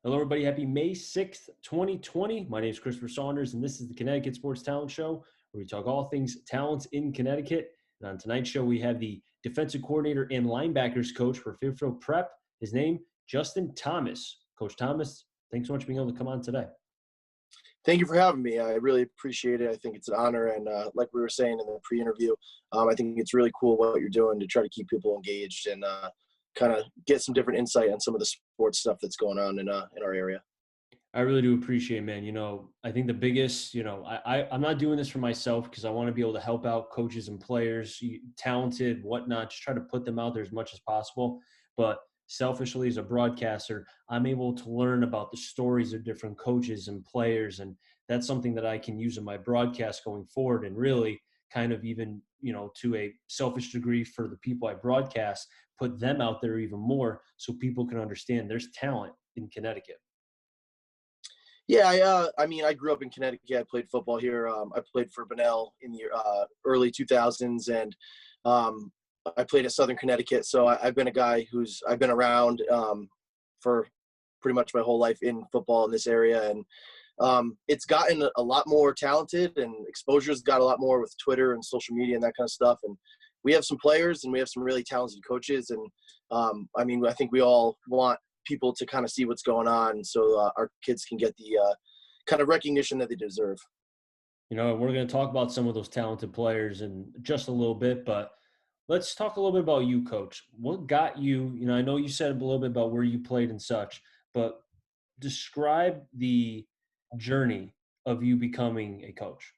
Hello, everybody. Happy May 6th, 2020. My name is Christopher Saunders, and this is the Connecticut Sports Talent Show, where we talk all things talents in Connecticut. And on tonight's show, we have the defensive coordinator and linebackers coach for Fairfield Prep. His name, Justin Thomas. Coach Thomas, thanks so much for being able to come on today. Thank you for having me. I really appreciate it. I think it's an honor. And like we were saying in the pre-interview, I think it's really cool what you're doing to try to keep people engaged and kind of get some different insight on some of the sports stuff that's going on in our area. I really do appreciate it, man. I think the biggest, I'm not doing this for myself because I want to be able to help out coaches and players, talented, whatnot, just try to put them out there as much as possible. But selfishly, as a broadcaster, I'm able to learn about the stories of different coaches and players. And that's something that I can use in my broadcast going forward and really kind of even, to a selfish degree for the people I broadcast, put them out there even more so people can understand there's talent in Connecticut. Yeah, I grew up in Connecticut. I played football here. I played for Bunnell in the early 2000s, and I played at Southern Connecticut. So I've been a guy I've been around for pretty much my whole life in football in this area. And it's gotten a lot more talented, and exposure's got a lot more with Twitter and social media and that kind of stuff. And we have some players and we have some really talented coaches. And I think we all want people to kind of see what's going on so our kids can get the kind of recognition that they deserve. We're going to talk about some of those talented players in just a little bit, but let's talk a little bit about you, Coach. What got you, I know you said a little bit about where you played and such, but describe the journey of you becoming a coach.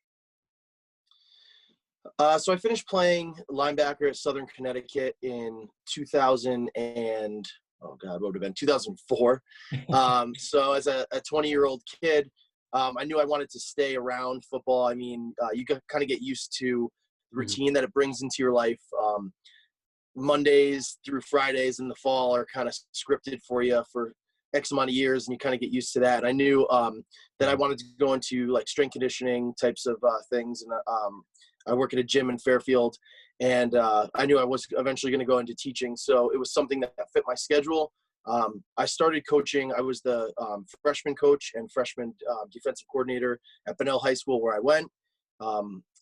So I finished playing linebacker at Southern Connecticut in 2000 and what would have been 2004. So as a 20-year-old kid, I knew I wanted to stay around football. You kind of get used to the routine that it brings into your life. Mondays through Fridays in the fall are kind of scripted for you for X amount of years, and you kind of get used to that. And I knew that I wanted to go into like strength conditioning types of things. And I work at a gym in Fairfield, and I knew I was eventually going to go into teaching. So it was something that fit my schedule. I started coaching. I was the freshman coach and freshman defensive coordinator at Bunnell High School, where I went.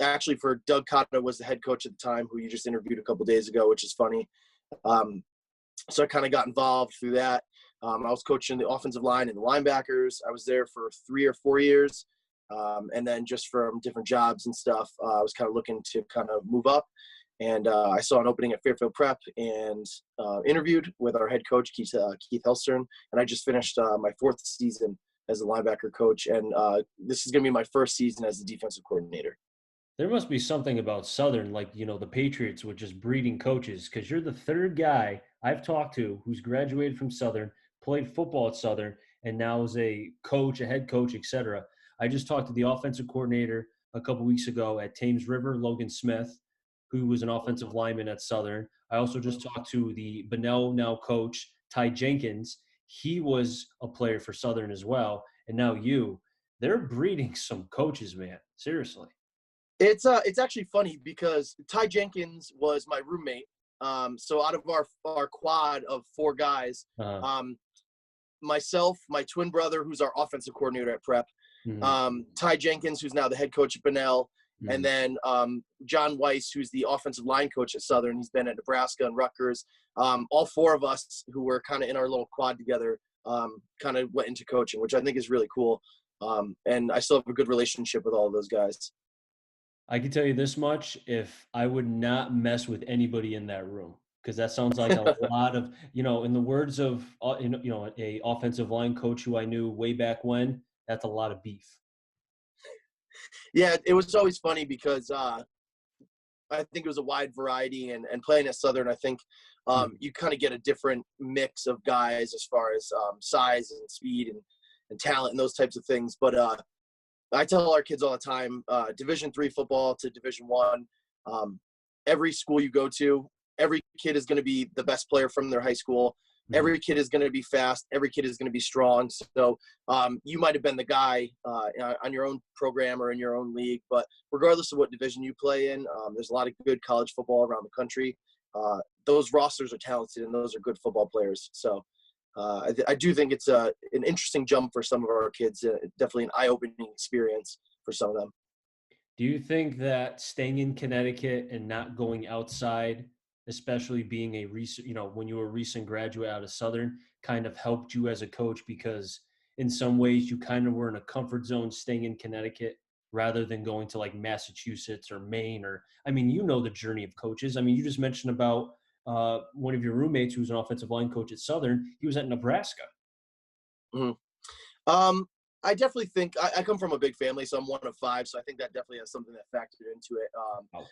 Actually, for Doug Cotta was the head coach at the time, who you just interviewed a couple days ago, which is funny. So I kind of got involved through that. I was coaching the offensive line and the linebackers. I was there for 3 or 4 years. And then just from different jobs and stuff, I was kind of looking to kind of move up. And I saw an opening at Fairfield Prep and interviewed with our head coach, Keith Helstern. And I just finished my 4th season as a linebacker coach. And this is going to be my first season as the defensive coordinator. There must be something about Southern, like, the Patriots, which is breeding coaches, because you're the 3rd guy I've talked to who's graduated from Southern, played football at Southern, and now is a coach, a head coach, etc. I just talked to the offensive coordinator a couple weeks ago at Thames River, Logan Smith, who was an offensive lineman at Southern. I also just talked to the Bunnell now coach, Ty Jenkins. He was a player for Southern as well. And now they're breeding some coaches, man. Seriously. It's actually funny because Ty Jenkins was my roommate. So out of our quad of 4 guys, myself, my twin brother, who's our offensive coordinator at Prep, Ty Jenkins, who's now the head coach at Bunnell, and then John Weiss, who's the offensive line coach at Southern. He's been at Nebraska and Rutgers. All 4 of us who were kind of in our little quad together kind of went into coaching, which I think is really cool. And I still have a good relationship with all of those guys. I can tell you this much, if I would not mess with anybody in that room, because that sounds like a lot of, in the words of, a offensive line coach who I knew way back when, that's a lot of beef. Yeah, it was always funny because I think it was a wide variety, and playing at Southern, I think you kind of get a different mix of guys as far as size and speed and talent and those types of things. But I tell our kids all the time, Division III football to Division I, every school you go to, every kid is going to be the best player from their high school. Every kid is going to be fast. Every kid is going to be strong. So you might have been the guy on your own program or in your own league, but regardless of what division you play in, there's a lot of good college football around the country. Those rosters are talented and those are good football players. So I do think it's an interesting jump for some of our kids. Definitely an eye-opening experience for some of them. Do you think that staying in Connecticut and not going outside, especially being a recent, when you were a recent graduate out of Southern, kind of helped you as a coach because in some ways you kind of were in a comfort zone staying in Connecticut rather than going to like Massachusetts or Maine or, I mean, the journey of coaches. I mean, you just mentioned about one of your roommates who was an offensive line coach at Southern. He was at Nebraska. Mhm. Um, I definitely think I come from a big family, so I'm one of five. So I think that definitely has something that factored into it. Oh.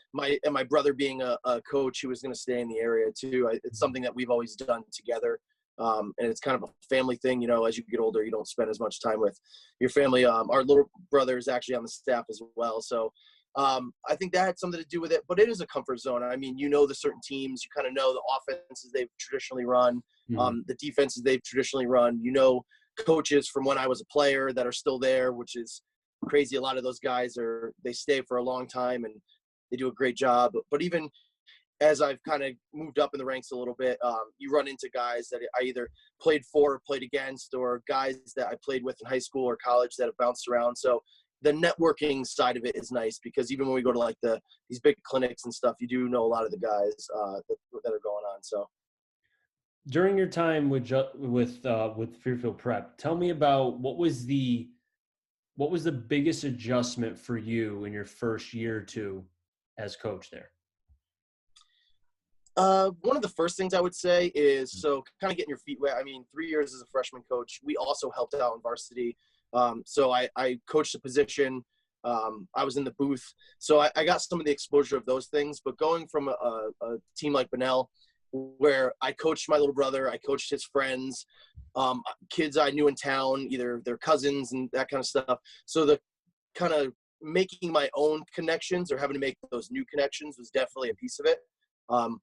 My brother being a coach who was going to stay in the area too. It's something that we've always done together, and it's kind of a family thing. As you get older, you don't spend as much time with your family. Our little brother is actually on the staff as well, so I think that had something to do with it. But it is a comfort zone. I mean, the certain teams, you kind of know the offenses they've traditionally run, Mhm. the defenses they've traditionally run. Coaches from when I was a player that are still there, which is crazy. A lot of those guys they stay for a long time and they do a great job. But even as I've kind of moved up in the ranks a little bit, you run into guys that I either played for or played against, or guys that I played with in high school or college that have bounced around. So the networking side of it is nice because even when we go to like these big clinics and stuff, you do know a lot of the guys that are going on. So. During your time with Fairfield Prep, tell me about what was the biggest adjustment for you in your first year or two as coach there? One of the first things I would say is so kind of getting your feet wet. I mean, 3 years as a freshman coach, we also helped out in varsity. So I coached a position. I was in the booth. So I got some of the exposure of those things. But going from a team like Bunnell, where I coached my little brother, I coached his friends, kids I knew in town, either their cousins and that kind of stuff. So the kind of making my own connections or having to make those new connections was definitely a piece of it,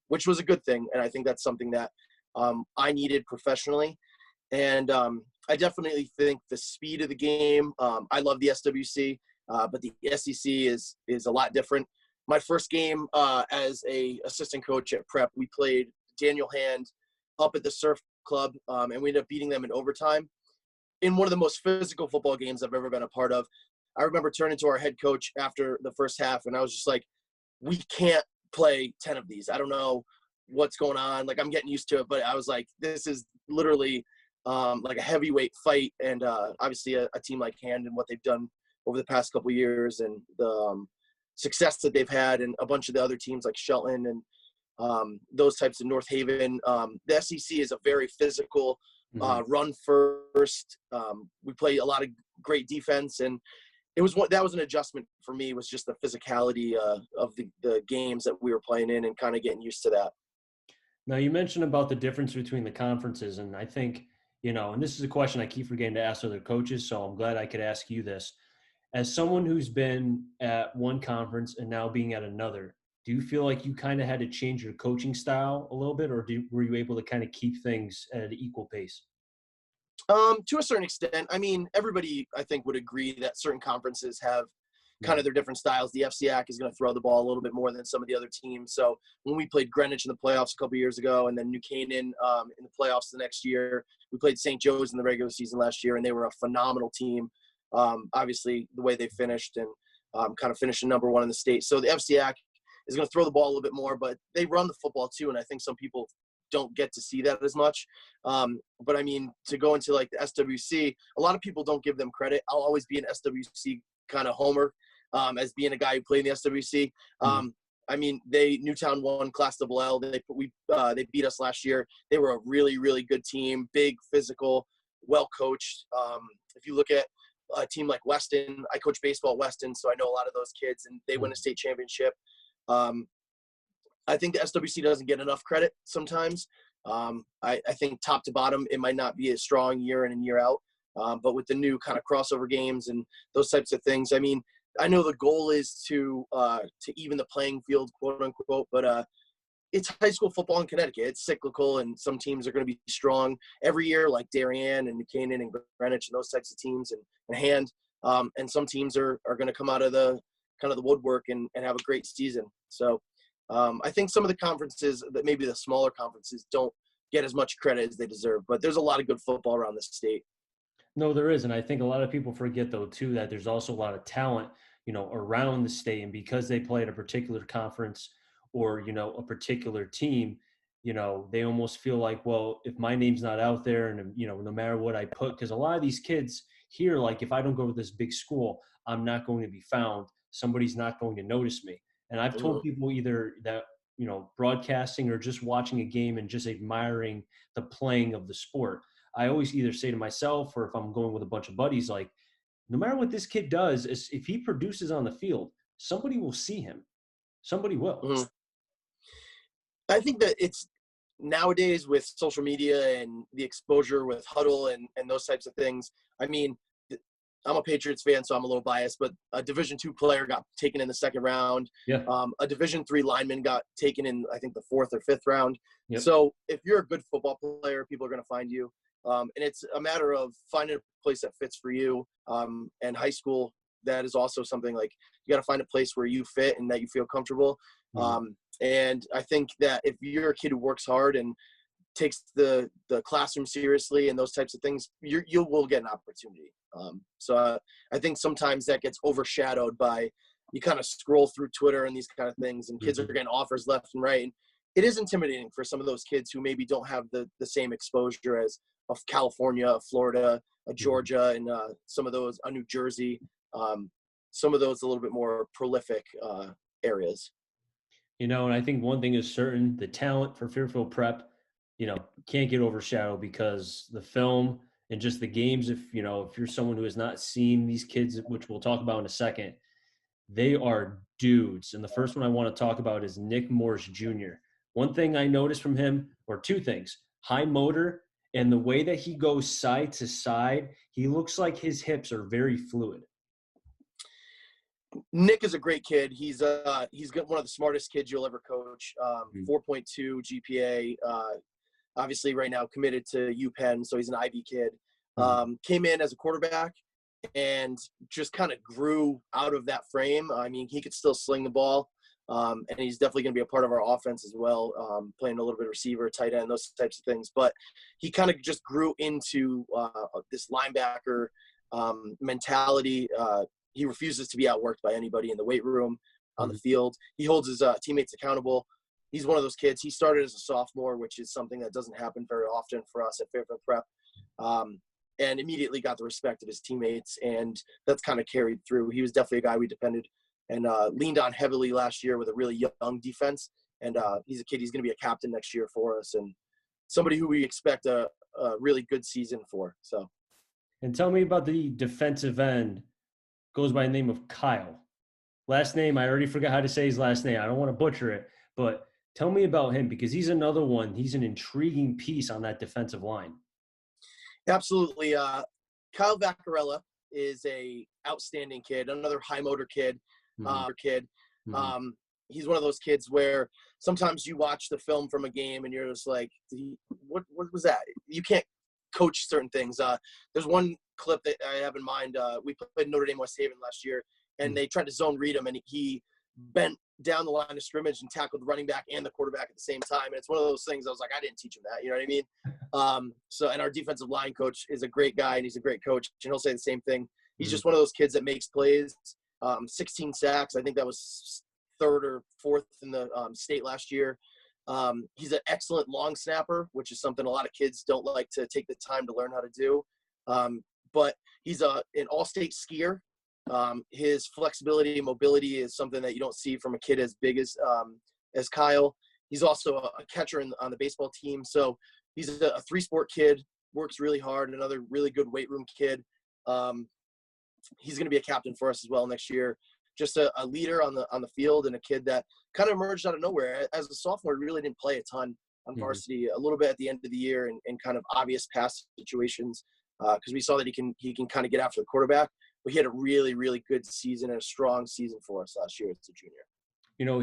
which was a good thing. And I think that's something that I needed professionally. And I definitely think the speed of the game, I love the SWC, but the SEC is a lot different. My first game as a assistant coach at Prep, we played Daniel Hand up at the Surf Club, and we ended up beating them in overtime in one of the most physical football games I've ever been a part of. I remember turning to our head coach after the first half, and I was just like, we can't play 10 of these. I don't know what's going on. Like, I'm getting used to it, but I was like, this is literally like a heavyweight fight. And obviously a team like Hand and what they've done over the past couple of years and the success that they've had, and a bunch of the other teams like Shelton and those types of North Haven. The SEC is a very physical, run first. We play a lot of great defense, and that was an adjustment for me, was just the physicality of the games that we were playing in and kind of getting used to that. Now, you mentioned about the difference between the conferences, and I think, and this is a question I keep forgetting to ask other coaches, so I'm glad I could ask you this. As someone who's been at one conference and now being at another, do you feel like you kind of had to change your coaching style a little bit, or were you able to kind of keep things at an equal pace? To a certain extent. I mean, everybody, I think, would agree that certain conferences have kind Mhm. of their different styles. The FCAC is going to throw the ball a little bit more than some of the other teams. So when we played Greenwich in the playoffs a couple years ago, and then New Canaan in the playoffs the next year, we played St. Joe's in the regular season last year, and they were a phenomenal team. Obviously, the way they finished and kind of finishing number one in the state. So the FCAC is going to throw the ball a little bit more, but they run the football too, and I think some people don't get to see that as much. But I mean, to go into like the SWC, a lot of people don't give them credit. I'll always be an SWC kind of homer, as being a guy who played in the SWC. Mhm. I mean, Newtown won Class Double L. They beat us last year. They were a really, really good team, big, physical, well coached. If you look at a team like Weston, I coach baseball at Weston, so I know a lot of those kids, and they win a state championship. I think the SWC doesn't get enough credit sometimes. I think top to bottom, it might not be as strong year in and year out. But with the new kind of crossover games and those types of things, I mean, I know the goal is to even the playing field, quote unquote, but it's high school football in Connecticut. It's cyclical, and some teams are going to be strong every year, like Darien and New Canaan and Greenwich and those types of teams, and Hand. And some teams are going to come out of the kind of the woodwork and have a great season. So I think some of the conferences, that maybe the smaller conferences, don't get as much credit as they deserve. But there's a lot of good football around the state. No, there is. And I think a lot of people forget, though, too, that there's also a lot of talent, around the state. And because they play at a particular conference or, a particular team, they almost feel like, well, if my name's not out there and, no matter what I put, because a lot of these kids here, like, if I don't go to this big school, I'm not going to be found. Somebody's not going to notice me. And I've told Mhm. people either that, broadcasting or just watching a game and just admiring the playing of the sport. I always either say to myself, or if I'm going with a bunch of buddies, like, no matter what this kid does, if he produces on the field, somebody will see him. Somebody will. Mhm. I think that it's nowadays with social media and the exposure with Huddle and those types of things. I mean, I'm a Patriots fan, so I'm a little biased, but a Division II player got taken in the second round. Yeah. A Division III lineman got taken in, I think, the fourth or fifth round. Yep. So if you're a good football player, people are going to find you. And it's a matter of finding a place that fits for you. And high school, that is also something like you got to find a place where you fit and that you feel comfortable. Mhm. And I think that if you're a kid who works hard and takes the classroom seriously and those types of things, you will get an opportunity. So I think sometimes that gets overshadowed by you kind of scroll through Twitter and these kind of things, and kids are Mhm. getting offers left and right. And it is intimidating for some of those kids who maybe don't have the same exposure as of California, Florida, Mhm. Georgia, and some of those, New Jersey, some of those a little bit more prolific areas. And I think one thing is certain: the talent for Fairfield Prep, can't get overshadowed because the film and just the games. If you're someone who has not seen these kids, which we'll talk about in a second, they are dudes. And the first one I want to talk about is Nick Morse Jr. One thing I noticed from him, or two things: high motor, and the way that he goes side to side, he looks like his hips are very fluid. Nick is a great kid. He's got one of the smartest kids you'll ever coach. Mhm. 4.2 GPA. Obviously, right now committed to UPenn, so he's an IB kid. Mhm. Came in as a quarterback and just kind of grew out of that frame. I mean, he could still sling the ball, and he's definitely going to be a part of our offense as well, playing a little bit of receiver, tight end, those types of things. But he kind of just grew into this linebacker mentality. He refuses to be outworked by anybody in the weight room, on the Mhm. field. He holds his teammates accountable. He's one of those kids. He started as a sophomore, which is something that doesn't happen very often for us at Fairfield Prep, and immediately got the respect of his teammates, and that's kind of carried through. He was definitely a guy we depended and leaned on heavily last year with a really young defense, and he's a kid. He's going to be a captain next year for us, and somebody who we expect a really good season for. So. And tell me about the defensive end. Goes by the name of Kyle. Last name, I already forgot how to say his last name. I don't want to butcher it, but tell me about him because he's another one. He's an intriguing piece on that defensive line. Absolutely. Kyle Vaccarella is a outstanding kid, another high motor kid. Mhm. Kid. Mhm. Um, he's one of those kids where sometimes you watch the film from a game and you're just like, what was that? You can't coach certain things. There's one clip that I have in mind. We played Notre Dame West Haven last year, and Mhm. they tried to zone read him, and he bent down the line of scrimmage and tackled the running back and the quarterback at the same time. And it's one of those things I was like, I didn't teach him that. You know what I mean? And our defensive line coach is a great guy, and he's a great coach, and he'll say the same thing. He's Mhm. just one of those kids that makes plays. 16 sacks. I think that was third or fourth in the state last year. He's an excellent long snapper, which is something a lot of kids don't like to take the time to learn how to do. But he's an all-state skier. His flexibility and mobility is something that you don't see from a kid as big as Kyle. He's also a catcher on the baseball team. So he's a three-sport kid, works really hard, another really good weight room kid. He's going to be a captain for us as well next year. Just a leader on the field, and a kid that kind of emerged out of nowhere. As a sophomore, he really didn't play a ton on Mhm. varsity, a little bit at the end of the year in kind of obvious pass situations, because we saw that he can kind of get after the quarterback. But he had a really, really good season and a strong season for us last year as a junior.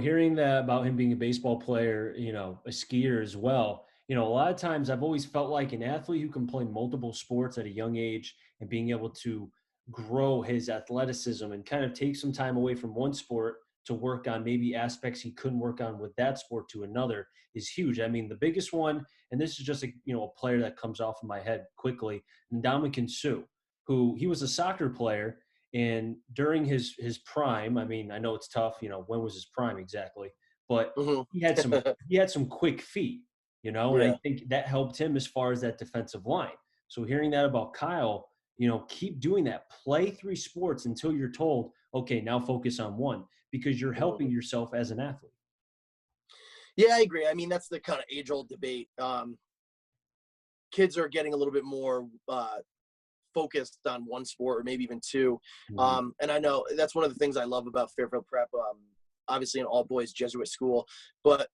Hearing that about him being a baseball player, a skier as well, a lot of times I've always felt like an athlete who can play multiple sports at a young age and being able to grow his athleticism and kind of take some time away from one sport to work on maybe aspects he couldn't work on with that sport to another is huge. I mean, the biggest one, and this is just a player that comes off of my head quickly, Ndamukong Suh, who he was a soccer player, and during his prime, I mean, I know it's tough, when was his prime exactly, but Hmm. he had some he had some quick feet, and I Yeah. think that helped him as far as that defensive line. So hearing that about Kyle, keep doing that. Play 3 sports until you're told, okay, now focus on one, because you're helping Hmm. yourself as an athlete. Yeah, I agree. I mean, that's the kind of age-old debate. Kids are getting a little bit more focused on one sport or maybe even two. Mhm. And I know that's one of the things I love about Fairfield Prep. Obviously, an all-boys Jesuit school, but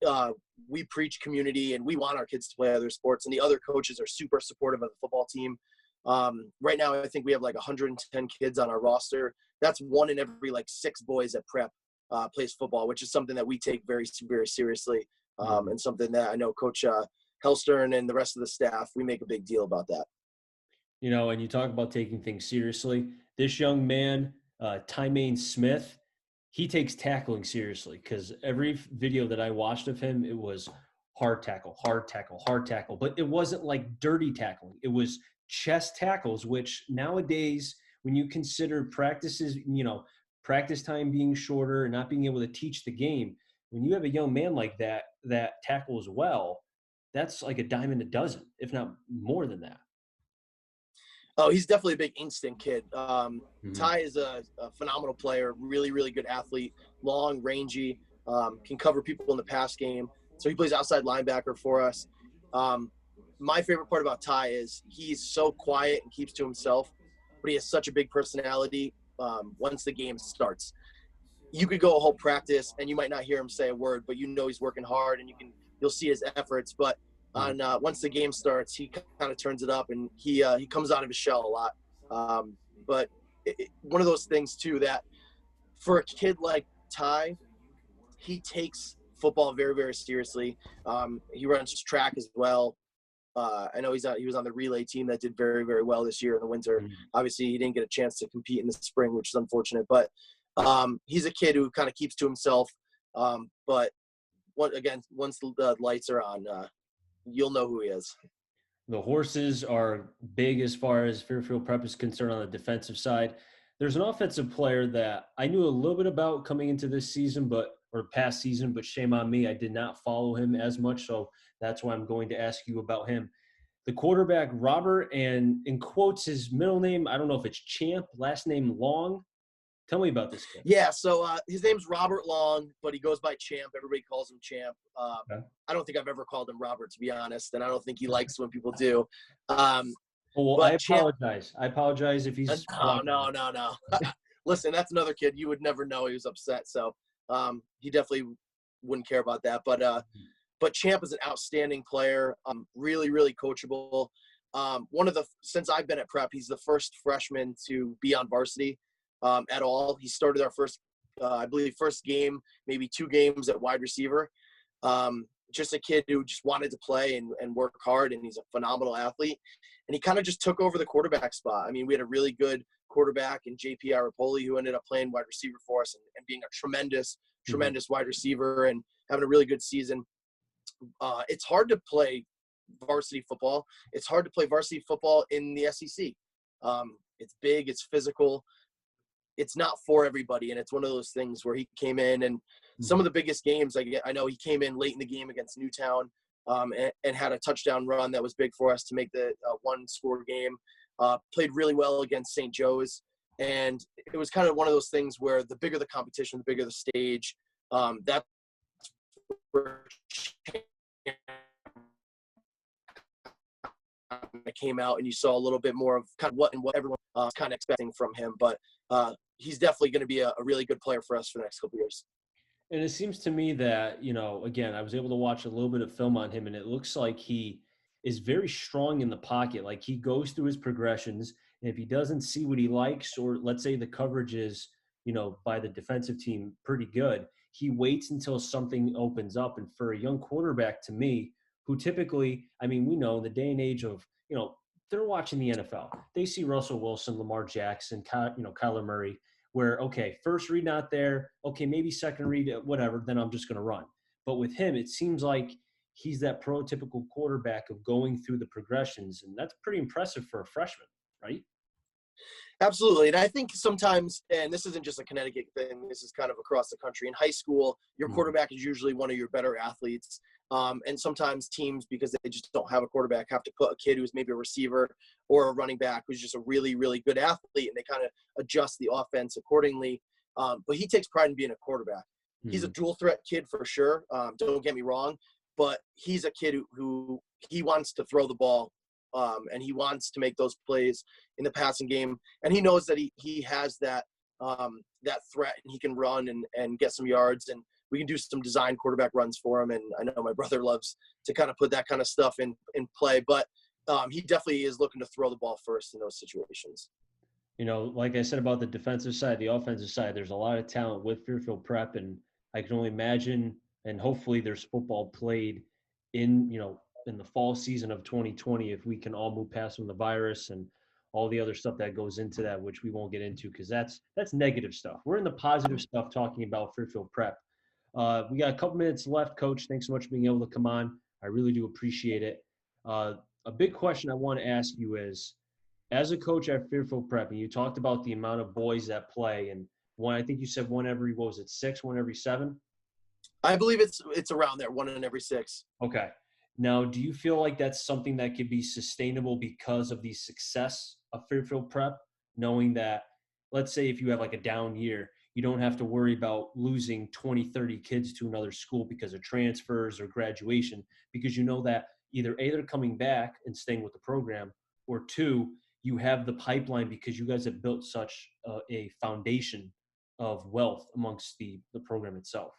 we preach community and we want our kids to play other sports. And the other coaches are super supportive of the football team. Right now, I think we have like 110 kids on our roster. That's 1 in every like 6 boys at Prep plays football, which is something that we take very, very seriously, Mhm. and something that I know Coach Hellstern and the rest of the staff, we make a big deal about that. And you talk about taking things seriously. This young man, Tymaine Smith, he takes tackling seriously, because every video that I watched of him, it was hard tackle, hard tackle, hard tackle. But it wasn't like dirty tackling. It was chest tackles, which nowadays, when you consider practice time being shorter and not being able to teach the game, when you have a young man like that tackles well, that's like a dime in a dozen, if not more than that. Oh, he's definitely a big instinct kid. Mhm. Ty is a phenomenal player, really, really good athlete, long, rangy, can cover people in the pass game. So he plays outside linebacker for us. Um, my favorite part about Ty is he's so quiet and keeps to himself, but he has such a big personality once the game starts. You could go a whole practice and you might not hear him say a word, but he's working hard and you'll see his efforts. But Mhm. on once the game starts, he kind of turns it up and he comes out of his shell a lot. But one of those things too that for a kid like Ty, he takes football very, very seriously. He runs track as well. I know he was on the relay team that did very, very well this year in the winter. Mhm. Obviously, he didn't get a chance to compete in the spring, which is unfortunate. But he's a kid who kind of keeps to himself. But once the lights are on, you'll know who he is. The horses are big as far as Fairfield Prep is concerned on the defensive side. There's an offensive player that I knew a little bit about coming into this season, or past season, but shame on me, I did not follow him as much. So that's why I'm going to ask you about him. The quarterback, Robert, and in quotes, his middle name, I don't know if it's Champ, last name Long. Tell me about this kid. Yeah, so his name's Robert Long, but he goes by Champ. Everybody calls him Champ. Okay. I don't think I've ever called him Robert, to be honest, and I don't think he likes when people do. Um, Oh, well, I but Champ, apologize. I apologize if he's no, watching no, this. no, no. Listen, that's another kid you would never know he was upset. So he definitely wouldn't care about that. But Champ is an outstanding player. Really, really coachable. Since I've been at Prep, he's the first freshman to be on varsity at all. He started our I believe, first game, maybe 2 games at wide receiver. Just a kid who just wanted to play and work hard, and he's a phenomenal athlete. And he kind of just took over the quarterback spot. I mean, we had a really good quarterback in JP Arapoli, who ended up playing wide receiver for us and being a tremendous, Mhm. tremendous wide receiver and having a really good season. It's hard to play varsity football. It's hard to play varsity football in the SEC. It's big, it's physical, it's not for everybody, and it's one of those things where he came in and some of Mhm. the biggest games. I know he came in late in the game against Newtown, and had a touchdown run that was big for us to make the 1-score game. Played really well against St. Joe's, and it was kind of one of those things where the bigger the competition, the bigger the stage. That's where came out, and you saw a little bit more of kind of what everyone was kind of expecting from him. But he's definitely going to be a really good player for us for the next couple of years. And it seems to me that, again, I was able to watch a little bit of film on him, and it looks like he is very strong in the pocket. Like, he goes through his progressions, and if he doesn't see what he likes, or let's say the coverage is, by the defensive team pretty good, he waits until something opens up. And for a young quarterback, to me, who typically, I mean, we know in the day and age of, they're watching the NFL. They see Russell Wilson, Lamar Jackson, Kyler Murray. where, okay, first read not there, okay, maybe second read, whatever, then I'm just going to run. But with him, it seems like he's that prototypical quarterback of going through the progressions, and that's pretty impressive for a freshman, right? Absolutely. And I think sometimes, and this isn't just a Connecticut thing, this is kind of across the country. In high school, your Mhm. quarterback is usually one of your better athletes. And sometimes teams, because they just don't have a quarterback, have to put a kid who's maybe a receiver or a running back who's just a really, really good athlete, and they kind of adjust the offense accordingly. But he takes pride in being a quarterback. He's a Mhm. dual threat kid for sure. Don't get me wrong, but he's a kid who he wants to throw the ball, and he wants to make those plays in the passing game, and he knows that he has that threat, and he can run and get some yards, and we can do some design quarterback runs for him. And I know my brother loves to kind of put that kind of stuff in play, but he definitely is looking to throw the ball first in those situations. Like I said about the defensive side, the offensive side, there's a lot of talent with Fairfield Prep, and I can only imagine, and hopefully there's football played in the fall season of 2020 if we can all move past from the virus and all the other stuff that goes into that, which we won't get into because that's negative stuff. We're in the positive stuff talking about Fairfield Prep. We got a couple minutes left, Coach. Thanks so much for being able to come on. I really do appreciate it. A big question I want to ask you is, as a coach at Fairfield Prep, and you talked about the amount of boys that play, and one, I think you said one every, what was it, six, one every seven? I believe it's around there, one in every six. Okay. Now, do you feel like that's something that could be sustainable because of the success of Fairfield Prep, knowing that, let's say if you have like a down year, you don't have to worry about losing 20, 30 kids to another school because of transfers or graduation, because you know that either A, they're coming back and staying with the program, or two, you have the pipeline because you guys have built such a foundation of wealth amongst the program itself.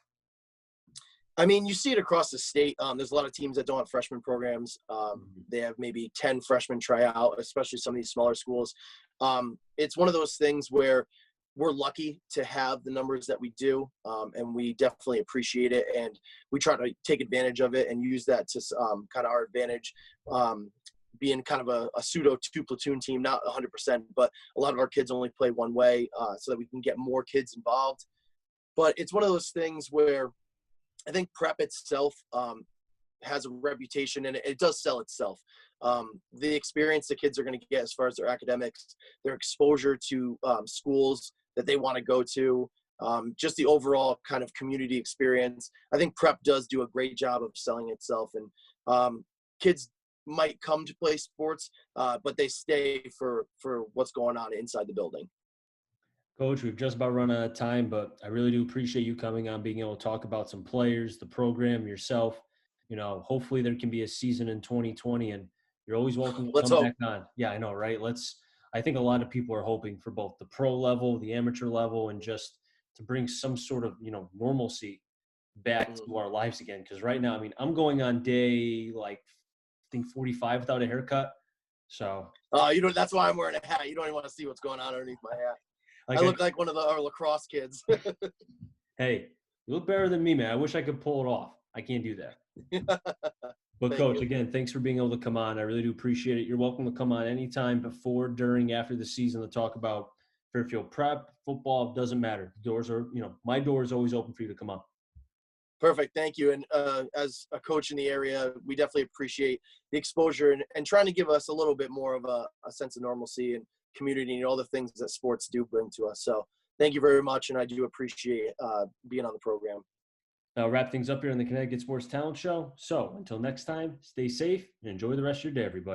I mean, you see it across the state. There's a lot of teams that don't have freshman programs. Mhm. They have maybe 10 freshmen try out, especially some of these smaller schools. It's one of those things where we're lucky to have the numbers that we do, and we definitely appreciate it. And we try to take advantage of it and use that to kind of our advantage, being kind of a pseudo two platoon team, not 100%, but a lot of our kids only play one way, so that we can get more kids involved. But it's one of those things where I think prep itself has a reputation, and it does sell itself. The experience the kids are going to get as far as their academics, their exposure to schools that they want to go to, just the overall kind of community experience. I think prep does do a great job of selling itself, and kids might come to play sports, but they stay for what's going on inside the building. Coach, we've just about run out of time, but I really do appreciate you coming on, being able to talk about some players, the program, yourself. Hopefully there can be a season in 2020, and you're always welcome to Let's come hope. back on. Yeah, I know, right? I think a lot of people are hoping for both the pro level, the amateur level, and just to bring some sort of, normalcy back Mhm. to our lives again. Because right now, I mean, I'm going on day like, I think 45 without a haircut. So, You know, that's why I'm wearing a hat. You don't even want to see what's going on underneath my hat. I like, look like one of our lacrosse kids. hey, you look better than me, man. I wish I could pull it off. I can't do that. But Thank coach, you. again, thanks for being able to come on. I really do appreciate it. You're welcome to come on anytime before, during, after the season to talk about Fairfield Prep, football, doesn't matter. Doors are, my door is always open for you to come on. Perfect. Thank you. And as a coach in the area, we definitely appreciate the exposure and trying to give us a little bit more of a sense of normalcy and community and all the things that sports do bring to us. So thank you very much. And I do appreciate being on the program. I'll wrap things up here on the Connecticut Sports Talent Show. So until next time, stay safe and enjoy the rest of your day, everybody.